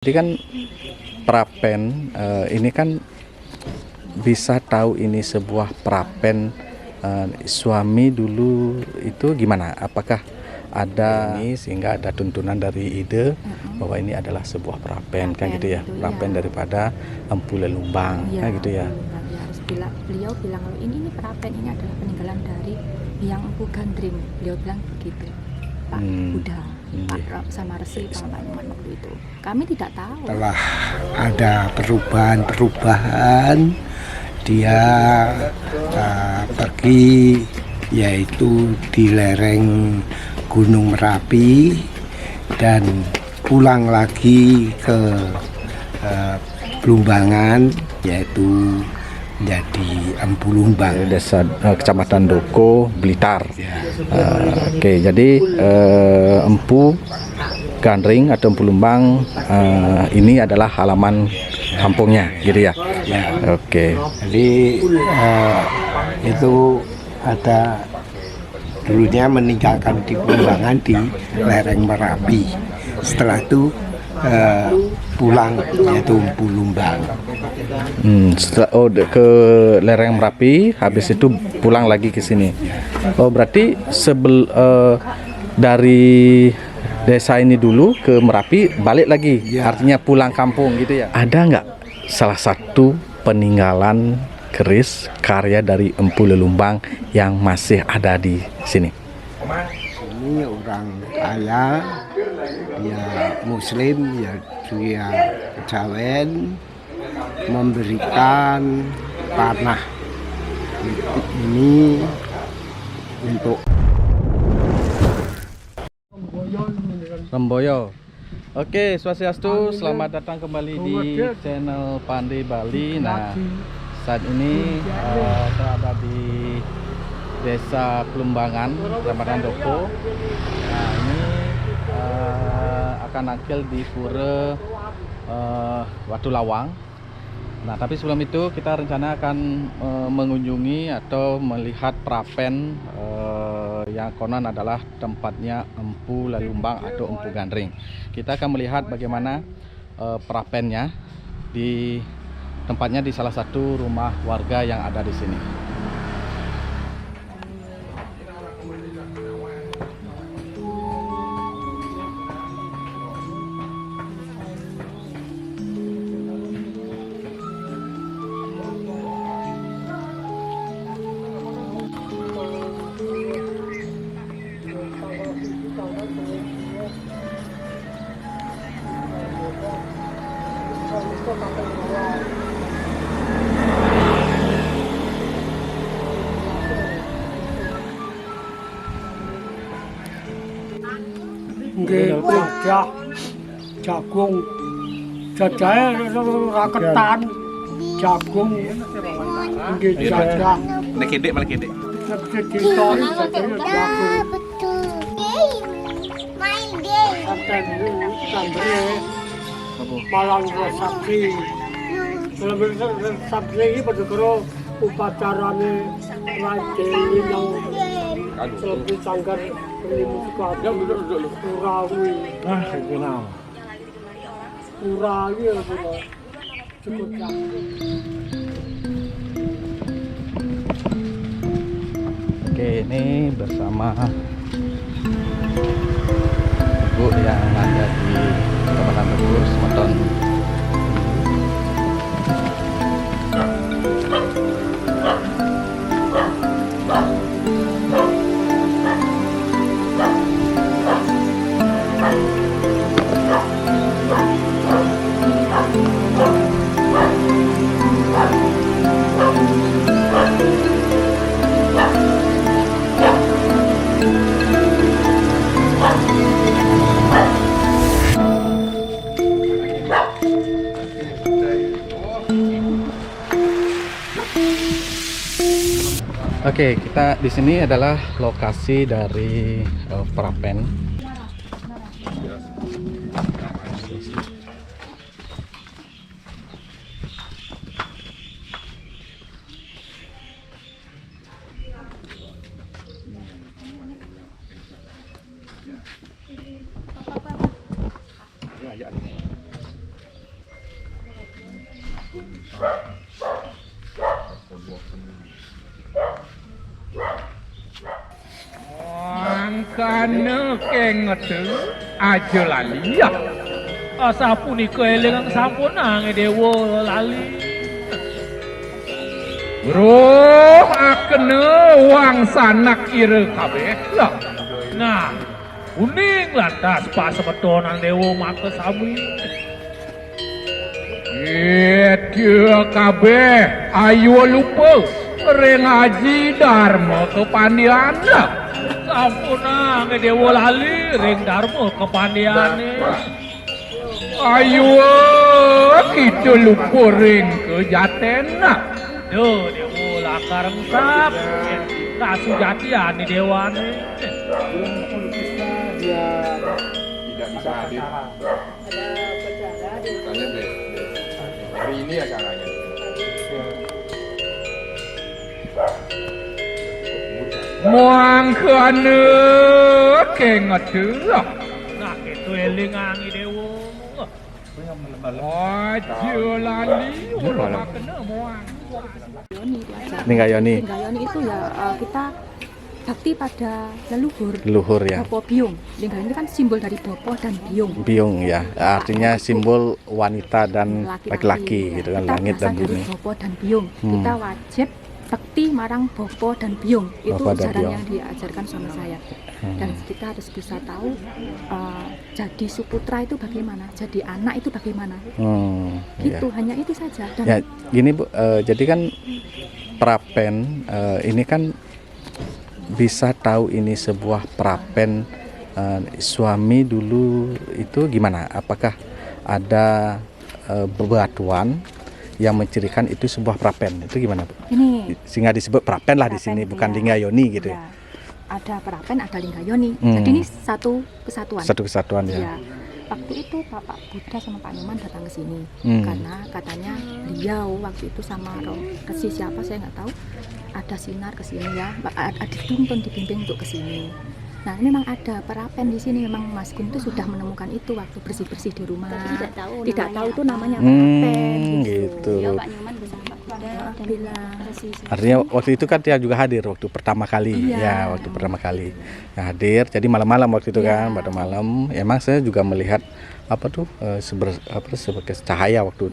Jadi kan prapen ini kan bisa tahu ini sebuah prapen suami dulu itu gimana? Apakah ada ini sehingga ada tuntunan dari ide bahwa ini adalah sebuah prapen kan gitu ya? Prapen daripada Empu Lelumbang kan gitu ya? Beliau bilang kalau ini prapen, ini adalah peninggalan dari yang Empu Gandring. Beliau bilang begitu, Pak Buddha. Pak sama Resi sama Pak Nyoman waktu itu kami tidak tahu. Setelah ada perubahan dia pergi yaitu di lereng Gunung Merapi dan pulang lagi ke Blumbangan yaitu menjadi Empu Lumbang, desa Kecamatan Doko, Blitar. Oke, jadi Empu Gandring atau Empu Lumbang ini adalah halaman kampungnya, gitu ya? Ya. Oke. Jadi itu ada dulunya meninggalkan di Blumbangan di lereng Merapi. Setelah itu pulang yaitu Empu Lumbang. Setelah ke lereng Merapi, habis itu pulang lagi ke sini. Oh, berarti dari desa ini dulu ke Merapi balik lagi, artinya pulang kampung gitu ya? Ada nggak salah satu peninggalan keris karya dari Empu Lelumbang yang masih ada di sini? Ini orang kaya, dia Muslim, ya dia kejawen, memberikan tanah ini untuk Remboyo. Oke, Swastiastu, selamat datang kembali di channel Pandai Bali. Nah, saat ini saya ada di Desa Plumbangan, Kecamatan Doko. Nah, ini akan akil di Pura Watu Lawang. Nah, tapi sebelum itu kita rencana akan mengunjungi atau melihat prapen yang konon adalah tempatnya Empu Lelumbang atau Empu Gandring. Kita akan melihat bagaimana prapennya di tempatnya di salah satu rumah warga yang ada di sini. Gajah, jagung, jajahe raketan, jagung, jajah. Malah kedek. Jagung. Malang resepsi. Resepsi ini pada karo upacarane raja yang selebih sanggar musik ada dulu Urawi. kenal. Urawi ya cukup Oke, ini bersama ibu yang ada di Kecamatan Doko, Semeton. Oke, kita di sini adalah lokasi dari prapen. Angkana kengetu aja lali ya. Sapunika eling sampun nang dewa lali. Bro, akene wang sanak ira kabeh lah. Nah, kuning lantas pas sebetonan dewa maka sami. Dia kabeh ayo lupa reng haji dharma kepandiana. Sampuna ngedewa lali ring dharma kepandiane. Ayo kita lupa ring kejatena. Duh dewa lakareng sap. Kasu jatian dewane. Tidak bisa hadir. Hari ini acaranya. Muang kana kengetu. Nah itu eling angi dewa. Aja lali ora kena muang. Yoni diajar. Linggayoni. Linggayoni itu ya kita bakti pada leluhur. Leluhur ya. Bopo Biung. Linggayoni kan simbol dari Bopo dan Biung. Biung ya, artinya simbol wanita dan laki-laki gitu kan, Kita langit dan berasal dari bumi. Bopo dan Biung. Kita wajib bakti marang Bopo dan Biung. Itu Bopo dan ajaran Biung. yang diajarkan suami saya. Dan kita harus bisa tahu jadi suputra itu bagaimana, jadi anak itu bagaimana. Gitu, hanya itu saja. Dan Ya, gini Bu, jadi kan prapen ini kan bisa tahu ini sebuah prapen suami dulu itu gimana? Apakah ada bebatuan yang mencirikan itu sebuah prapen? Itu gimana Bu? ini Sehingga disebut prapen lah di sini, prapen, bukan iya. linggayoni gitu ya. Ya, ada prapen, ada linggayoni. Hmm. Jadi ini satu kesatuan. Satu kesatuan ya. Ya. Waktu itu Bapak Buddha sama Pak Nyoman datang ke sini karena katanya beliau waktu itu sama resi siapa saya nggak tahu, ada sinar ke sini ya, dituntun dibimbing untuk ke sini. Nah, ini memang ada perapen di sini, memang Mas Gun itu sudah menemukan itu waktu bersih-bersih di rumah. Tidak tahu itu namanya perapen Gitu. Ya, Pak Nyoman bersama Pak Buddha dan bilang Artinya waktu itu kan dia juga hadir waktu pertama kali. Iya. Ya, waktu pertama kali. Ya, hadir. Jadi malam-malam waktu itu Iya. kan, pada malam. Emang saya juga melihat seberkas cahaya waktu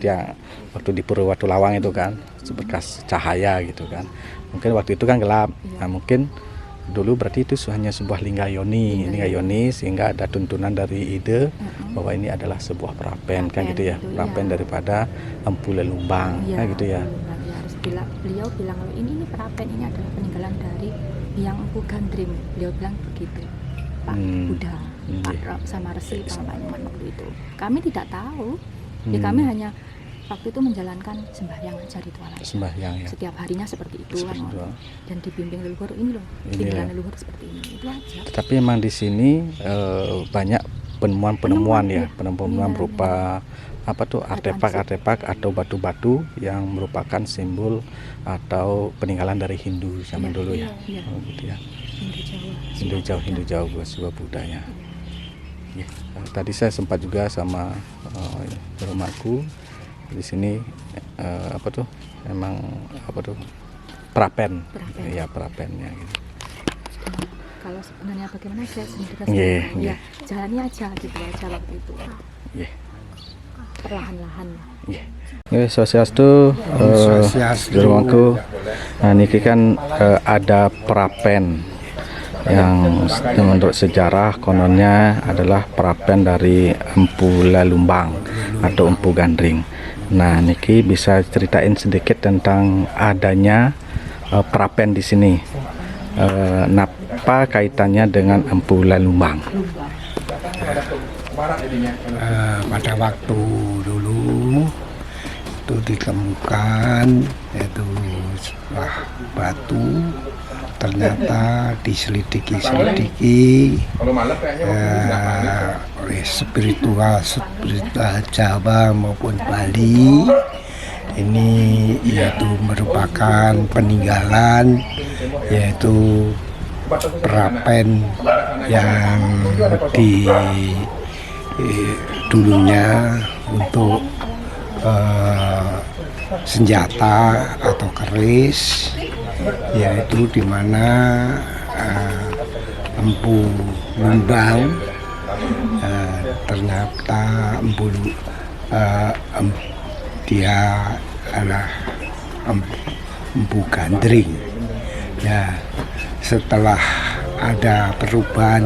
di Pura Watu Lawang itu kan, seberkas cahaya gitu kan. Mungkin waktu itu kan gelap. Iya. Nah, mungkin dulu berarti itu hanya sebuah linggayoni sehingga ada tuntunan dari ide bahwa ini adalah sebuah prapen kan gitu ya, itu, prapen iya. daripada Empu Lelumbang kan gitu ya. Beliau bilang ini perapen, ini adalah peninggalan dari Hyang Empu Gandring. Beliau bilang begitu, Pak Buddha, Pak iya. sama Resi sama Pak Nyoman waktu itu. Kami tidak tahu, ya kami hanya waktu itu menjalankan sembahyang aja ritual aja. Sembahyang ya. Setiap harinya seperti itu kan, Seperti itu. dan dibimbing leluhur ini loh, Ini peninggalan ya. leluhur seperti ini, itu aja. Tapi emang di sini banyak penemuan ya, Iya. penemuan Iya, berupa artefak-artefak atau batu-batu yang merupakan simbol atau peninggalan dari Hindu zaman Iya, dulu ya. iya. Oh, gitu ya. Hindu Jawa. Hindu Jawa sebuah budaya. Ya, tadi saya sempat juga sama rumahku di sini emang prapen. Prapen. Ya, prapennya gitu. Kalau sebenarnya bagaimana saya sendiri Iya, ya iya. jalani aja gitu aja waktu itu, Ya. perlahan-lahan. Ya, swastiastu, Swastiastu. di rumahku. Nah, ini kan ada prapen yang menurut sejarah kononnya adalah prapen dari Empu Lelumbang atau Empu Gandring. Nah, Niki bisa ceritain sedikit tentang adanya prapen di sini. Apa kaitannya dengan Empu Lelumbang? Pada waktu dulu itu ditemukan yaitu sebuah batu, ternyata diselidiki oleh spiritual Jawa maupun Bali, ini yaitu merupakan peninggalan yaitu perapen yang dulunya untuk senjata atau keris, yaitu di mana Empu Lumbang ternyata dia adalah Empu Gandring. Ya, setelah ada perubahan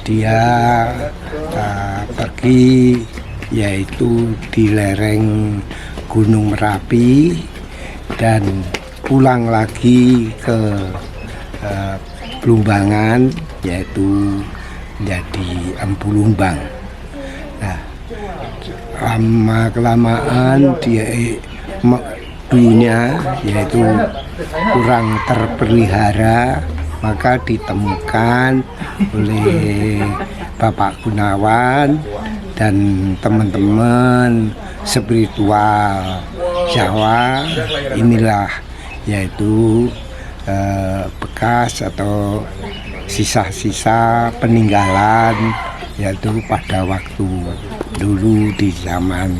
dia pergi, yaitu di lereng Gunung Merapi, dan pulang lagi ke Blumbangan, yaitu menjadi Empu Lumbang. Nah, lama kelamaan dia dunia yaitu kurang terpelihara, maka ditemukan oleh Bapak Gunawan dan teman-teman spiritual Jawa. Inilah yaitu bekas atau sisa-sisa peninggalan, yaitu pada waktu dulu di zaman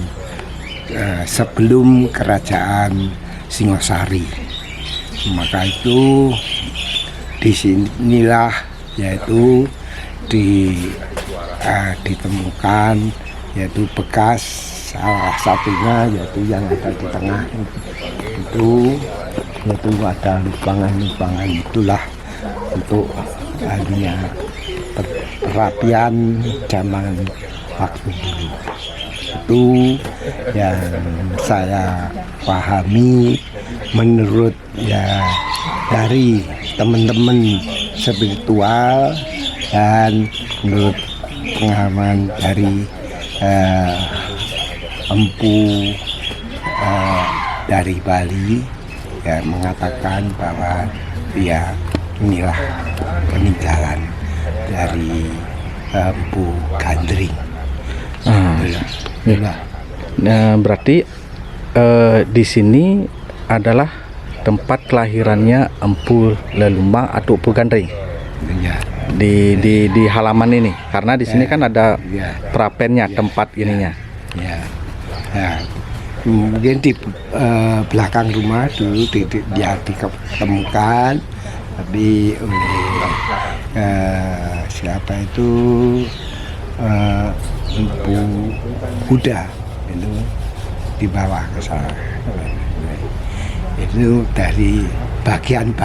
sebelum kerajaan Singosari. Maka itu disinilah yaitu ditemukan yaitu bekas, salah satunya yaitu yang ada di tengah itu, yaitu ada lubangan-lubangan, itulah untuk hanya perapian zaman waktu dulu. Itu yang saya pahami menurut ya dari teman-teman spiritual dan menurut pengalaman dari empu dari Bali, ya, mengatakan bahwa ya inilah peninggalan dari Empu Gandring. Nah, berarti di sini adalah tempat kelahirannya Empu Lelumbang atau Empu Gandring. Ya. Di halaman ini, karena di sini kan ada Ya. prapennya, tempat ininya. Ya. Ya. Kemudian di belakang rumah dulu dia ditemukan, tapi oleh siapa itu Empu Kuda itu dibawa ke sana. Itu dari bagiannya.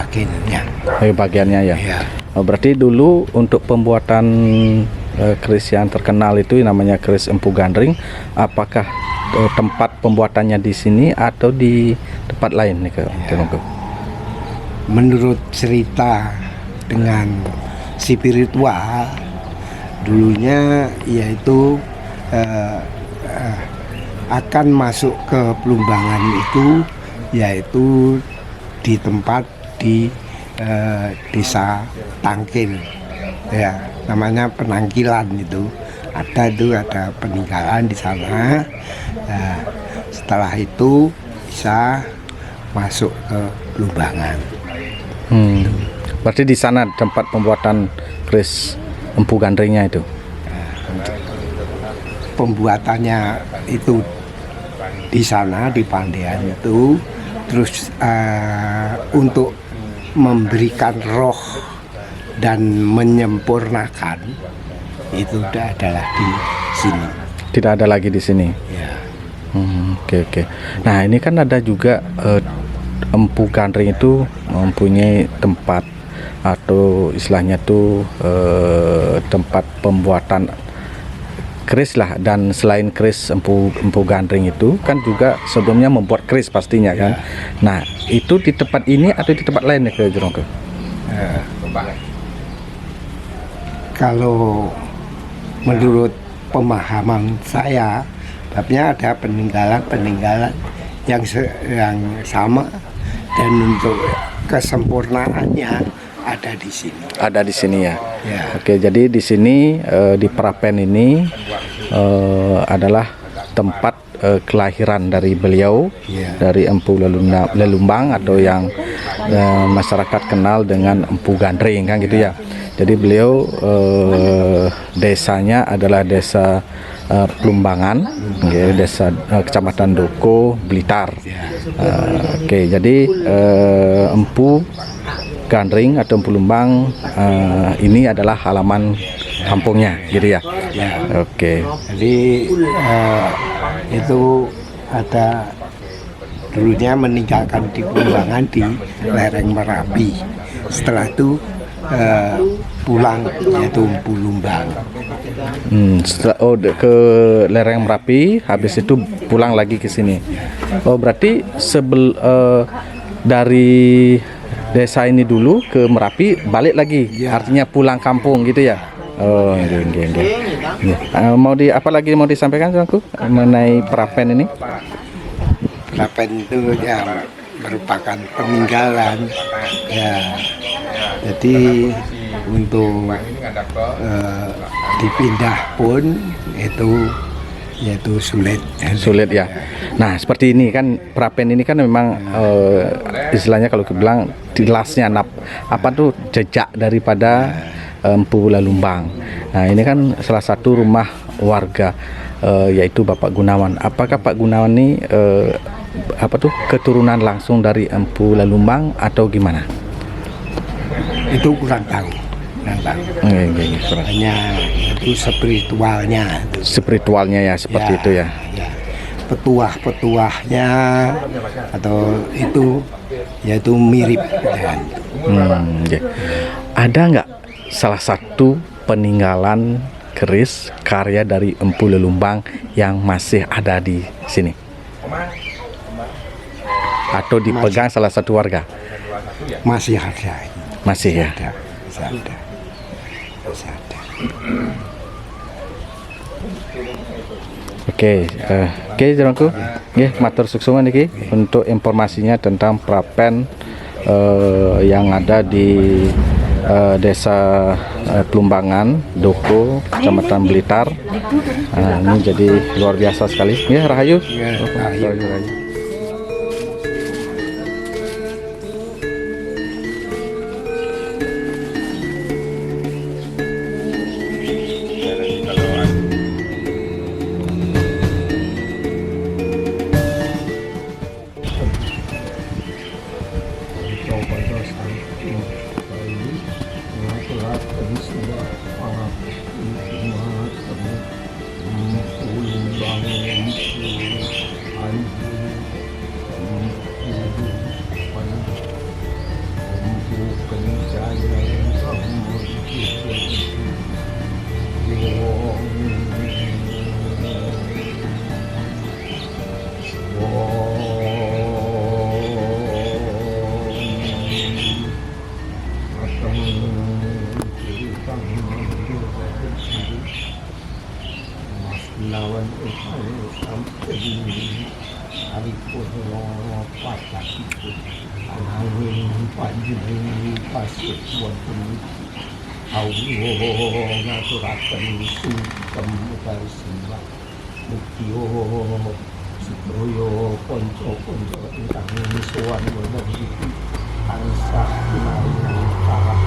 Bagiannya ya. Ya. Oh, berarti dulu untuk pembuatan keris yang terkenal itu namanya keris Empu Gandring, apakah tempat pembuatannya di sini atau di tempat lain nih, Kak? Menurut cerita dengan spiritual dulunya, yaitu akan masuk ke Blumbangan itu, yaitu di tempat di desa Tangkil, ya, namanya Penangkilan. Itu ada peninggalan di sana. Nah, setelah itu bisa masuk ke Blumbangan. Berarti di sana tempat pembuatan keris Empu Gandringnya itu. Pembuatannya itu di sana, di Pandean itu. Terus untuk memberikan roh dan menyempurnakan itu adalah di sini. Tidak ada lagi di sini. Ya. Oke. Nah, ini kan ada juga Empu Gandring itu mempunyai tempat atau istilahnya tuh tempat pembuatan keris lah, dan selain keris Empu Gandring itu kan juga sebelumnya membuat keris pastinya kan. Nah, itu di tempat ini atau di tempat lain ya, ke Jerongke? Kalau menurut pemahaman saya, babnya ada peninggalan yang sama, dan untuk kesempurnaannya ada di sini. Ada di sini ya. Ya. Oke, jadi di sini di Prapen ini adalah tempat kelahiran dari beliau, Ya. dari Empu Lelumbang atau yang masyarakat kenal dengan Empu Gandring kan gitu ya. Jadi beliau desanya adalah desa Plumbangan, nggih, desa Kecamatan Doko, Blitar. Oke, jadi Empu Gandring atau Empu Lumbang ini adalah halaman kampungnya, gitu ya. Oke. Jadi itu ada dulunya meninggalkan di Plumbangan di lereng Merapi. Setelah itu pulang yaitu Empu Lumbang. Setelah ke lereng Merapi, habis itu pulang lagi ke sini. Oh, berarti dari desa ini dulu ke Merapi balik lagi, artinya pulang kampung gitu ya. Oh, nggih. Mau apa lagi mau disampaikan aku mengenai Prapen ini? Prapen itu ya merupakan peninggalan ya. Jadi untuk dipindah pun yaitu sulit ya. Nah, seperti ini kan Prapen ini kan memang istilahnya kalau bilang tilasnya apa tuh jejak daripada Empu Lalumbang. Nah, ini kan salah satu rumah warga yaitu Bapak Gunawan. Apakah Pak Gunawan ini keturunan langsung dari Empu Lalumbang atau gimana? Itu kurang tahu. Hanya itu spiritualnya ya seperti itu ya. Petuah-petuahnya atau itu yaitu mirip dengan. Ada nggak salah satu peninggalan keris karya dari Empu Lalumbang yang masih ada di sini atau dipegang salah satu warga? Masih ada. Masih ya. Masih ada. Oke, jalanku. Nggih, matur suksuman iki untuk informasinya tentang Prapen yang ada di desa Plumbangan, Doko, Kecamatan Blitar. Ini jadi luar biasa sekali. Ya, Rahayu. Rahayu. lawan sampai hari purno patah itu angin panjang pasir buat Allah ngaturaken sungkem karsina mukio sedaya kanca-kanca ingkang sowan menawi tansah kinaringan parah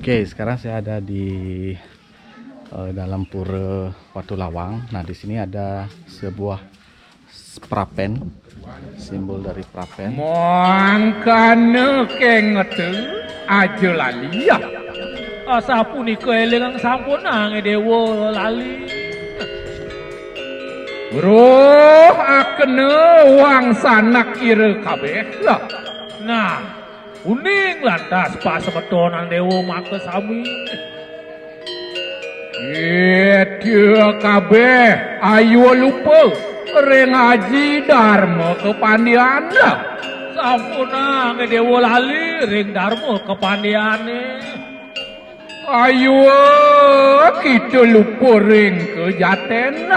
Oke, sekarang saya ada di dalam pura Watu Lawang. Nah, di sini ada sebuah prapen, simbol dari prapen. Mangkane kengete aja lali ya. Sapunika eling sampun dewa lali. Roh akene wang sanak ire kabeh. Nah, uning lantas pas sebetonan dewa maka sami. Dia kabeh ayo lupa reng haji dharma kepandian. Sampun dewa lali reng dharma kepandiane. Ayo kita lupa reng kejaten.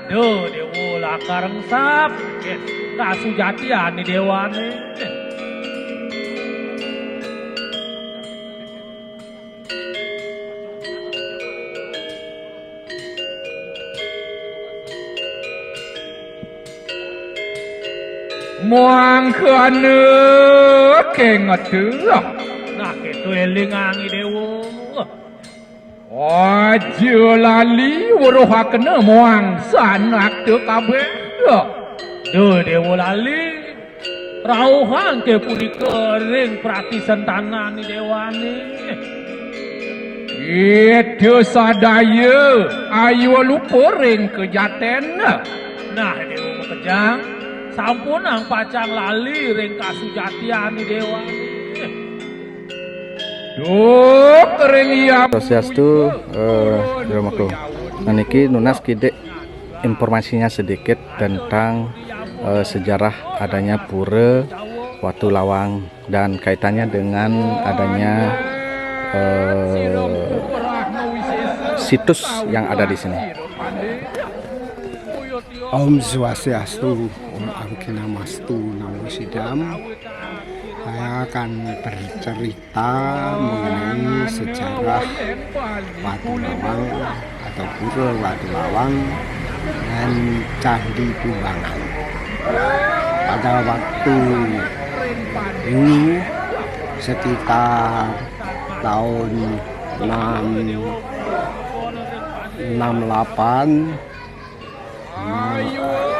Duh dewa lakareng sakit kasujatian dewane. Mangkane kengete nah ketu elingangi dewa. Aja lali weruh akene moang sanak teu kabeh. Duh dewa lali rauhan ke punika ring pratisentana ni dewane. Itu sadaya ayo lupa ring kejaten. Nah dewa kejang sampun pacang lali ring kasujatian ni dewane. Duh kering iya Swastiastu, Dramaku. Nah, niki Nunas kidek informasinya sedikit tentang sejarah adanya pura Watu Lawang dan kaitannya dengan adanya situs yang ada di sini. Om Swastiastu, Om Angkinamastu, Namo Sidam. Saya akan bercerita mengenai sejarah Watu Lawang atau pura Watu Lawang dan Candi Tumbangan. Pada waktu dulu sekitar tahun 68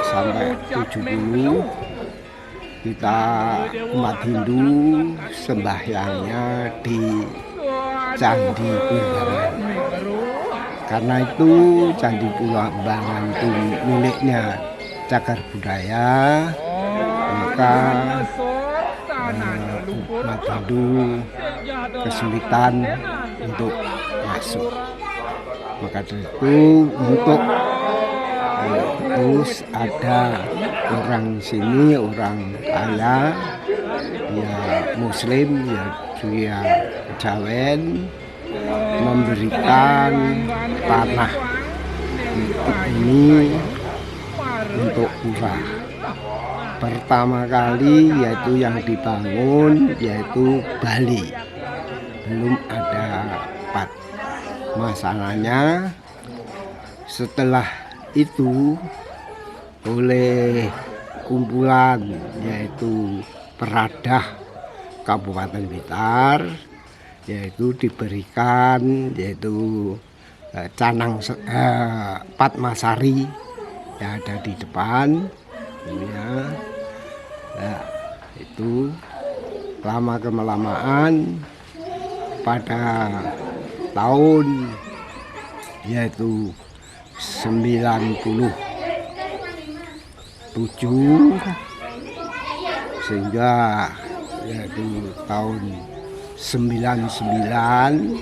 sampai 70 kita umat Hindu sembahyangnya di Candi Tumbangan. Karena itu Candi Tumbangan itu miliknya Cagar Budaya, maka umat Hindu kesulitan untuk masuk. Maka dari itu untuk terus ada orang sini, orang kaya, dia Muslim, ya dia Kejawen, memberikan tanah ini untuk pura. Pertama kali yaitu yang dibangun yaitu Bali, belum ada Pat. Masalahnya setelah itu oleh kumpulan yaitu Peradah Kabupaten Blitar yaitu diberikan yaitu Canang Patmasari yang ada di depan ya. Nah, itu lama kelamaan pada tahun yaitu 97 sehingga yaitu tahun 99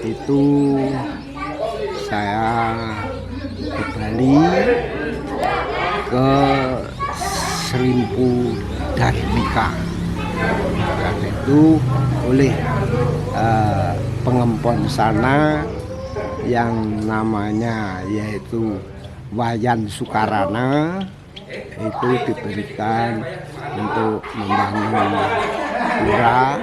itu saya ke Bali ke Serimpu Dharmika dan itu oleh pengempon sana yang namanya yaitu Wayan Sukarana itu diberikan untuk membangun pura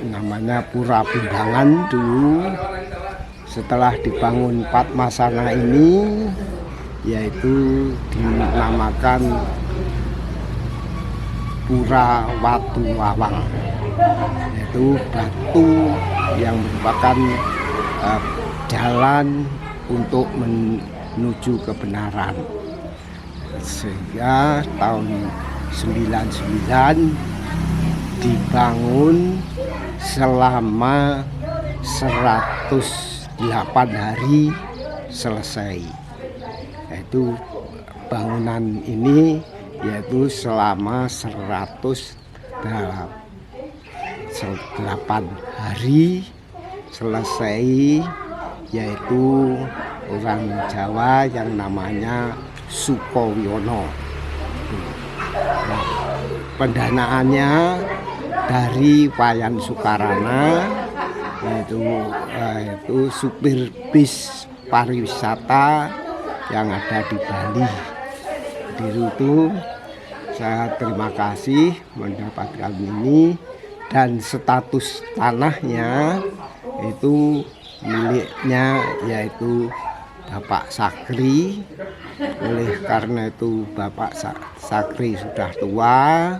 namanya Pura Pimbangan dulu. Setelah dibangun Patmasana ini yaitu dinamakan Pura Watu Lawang, yaitu batu yang merupakan jalan untuk menuju kebenaran. Sehingga tahun 99 dibangun selama 108 hari selesai. Yaitu bangunan ini yaitu selama 108 hari selesai, yaitu orang Jawa yang namanya Sukowiono. Nah, pendanaannya dari Wayan Sukarana, yaitu supir bis pariwisata yang ada di Bali. Di situ saya terima kasih mendapatkan ini, dan status tanahnya itu miliknya yaitu Bapak Sakri. Oleh karena itu Bapak Sakri sudah tua,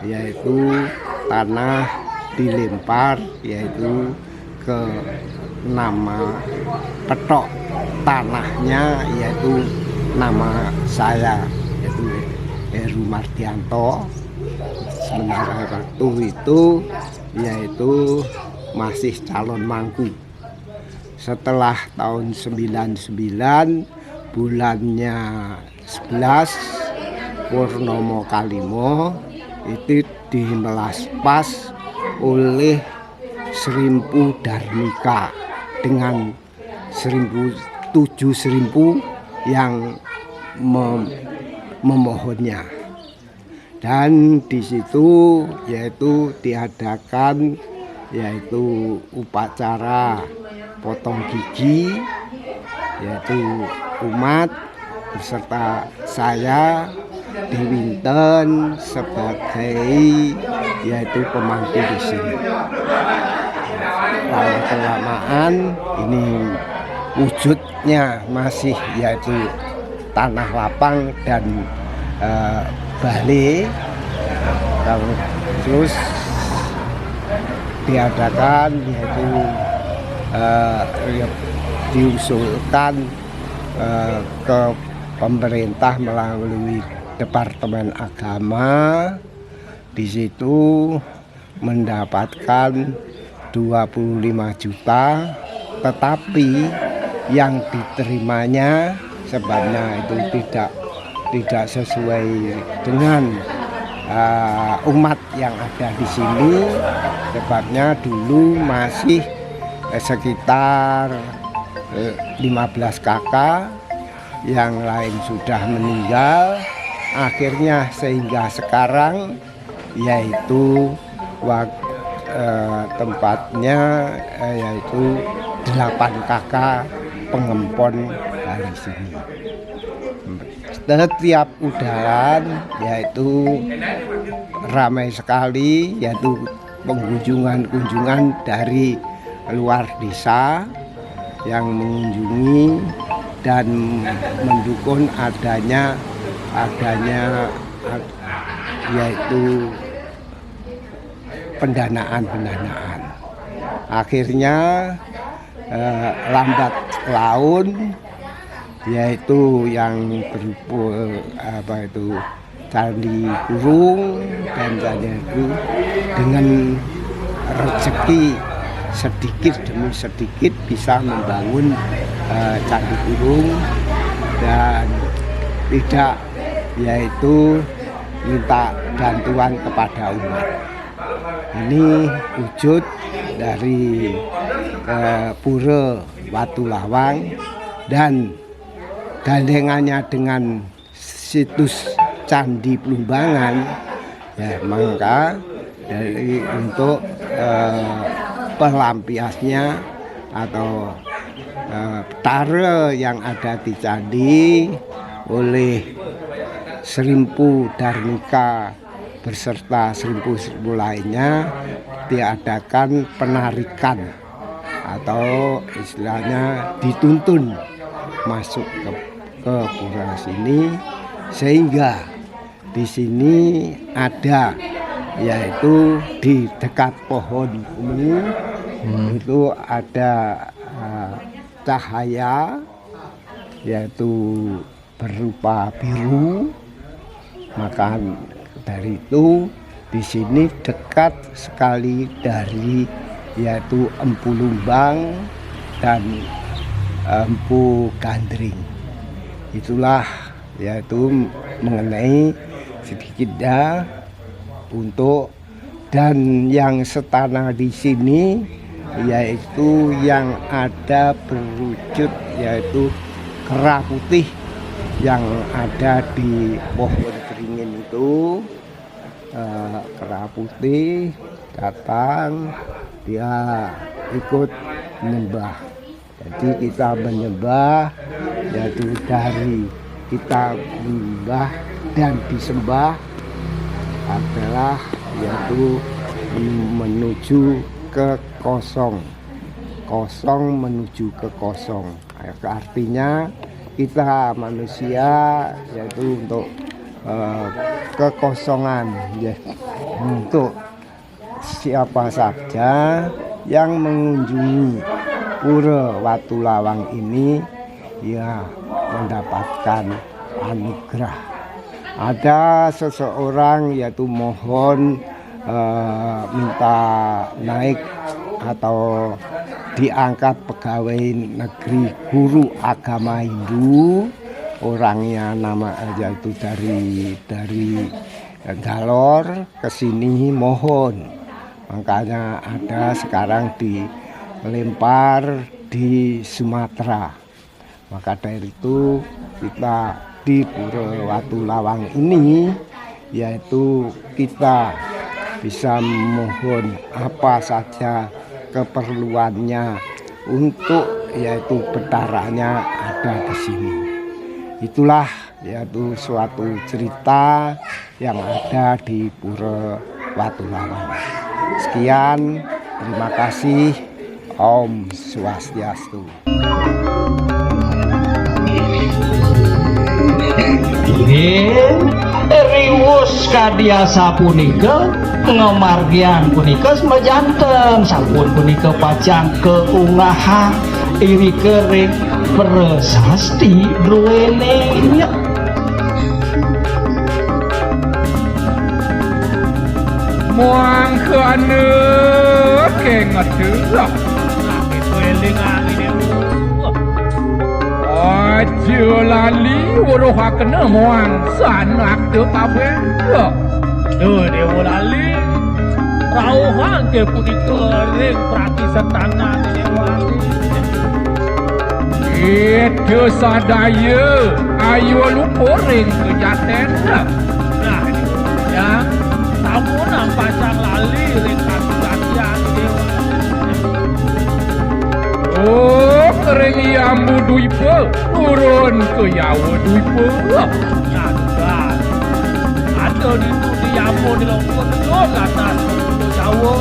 yaitu tanah dilempar yaitu ke nama petok tanahnya, yaitu nama saya, yaitu Heru Mardianto. Sementara waktu itu yaitu masih calon mangku. Setelah tahun 99 bulannya 11 Purnomo Kalimo itu dimelaspas oleh Serimpu Darmika dengan 7 serimpu yang memohonnya. Dan di situ yaitu diadakan yaitu upacara potong gigi, yaitu umat beserta saya diwinten sebagai yaitu pemangku di sini. Lama kelamaan ini wujudnya masih yaitu tanah lapang dan bale. Terus diadakan yaitu diusulkan ke pemerintah melalui Departemen Agama. Di situ mendapatkan 25 juta, tetapi yang diterimanya sebabnya itu tidak sesuai dengan umat yang ada di sini. Sebabnya dulu masih sekitar 15 kakak, yang lain sudah meninggal. Akhirnya sehingga sekarang yaitu tempatnya yaitu 8 kakak pengempon dari sini. Setiap udaran yaitu ramai sekali, yaitu kunjungan dari luar desa yang mengunjungi dan mendukung adanya yaitu pendanaan. Akhirnya lambat laun yaitu yang berupa Candi Kurung dan Candi itu dengan rezeki sedikit demi sedikit bisa membangun Candi Kurung dan tidak yaitu minta bantuan kepada umat. Ini wujud dari Pura Watu Lawang dan gandengannya dengan situs Candi Plumbangan. Ya, maka dari untuk pelampiasnya atau tara yang ada di candi oleh Serimpu Darmika beserta serimpu-serimpu lainnya diadakan penarikan atau istilahnya dituntun masuk ke pura sini, sehingga di sini ada, yaitu di dekat pohon ini itu ada cahaya, yaitu berupa biru. Maka dari itu di sini dekat sekali dari yaitu Empu Lumbang dan Empu Gandring. Itulah yaitu mengenai sedikitnya untuk, dan yang setanah di sini yaitu yang ada berwujud yaitu kera putih yang ada di pohon beringin itu. Kera putih datang, dia ikut menyembah. Jadi kita menyembah yaitu dari kita menyembah dan disembah adalah yaitu menuju ke kosong, kosong menuju ke kosong. Artinya kita manusia yaitu untuk kekosongan, ya. Untuk siapa saja yang mengunjungi Pura Watu Lawang ini, ya mendapatkan anugerah. Ada seseorang yaitu mohon minta naik atau diangkat pegawai negeri guru agama Hindu, orangnya nama yaitu dari Galor ke sini mohon. Makanya ada sekarang dilempar di Sumatera. Maka dari itu kita di Pura Watu Lawang ini yaitu kita bisa mohon apa saja keperluannya untuk yaitu betaranya ada di sini. Itulah yaitu suatu cerita yang ada di Pura Watu Lawang. Sekian, terima kasih. Om Swastiastu. Riwus kadiasa punika ngamargian punika semejanten sampun punika pajang keungahan iri kering prasasti duwene. Muang kana kengat lah. Sakit welingan ini. Aja lali weruh kena muang sanak teu kabeh. Duh dewa lali. Rauhan ke punika ring prati setana dewa. Itu sadaya ayo lupa ring kejaten. Nah, ya. Tamu nampak sang lali ring kasihan dewa. Oh, kering yambu duipa turun ke yawa duipa. Ya sudah. Ada di yambu di longkot atas yawa.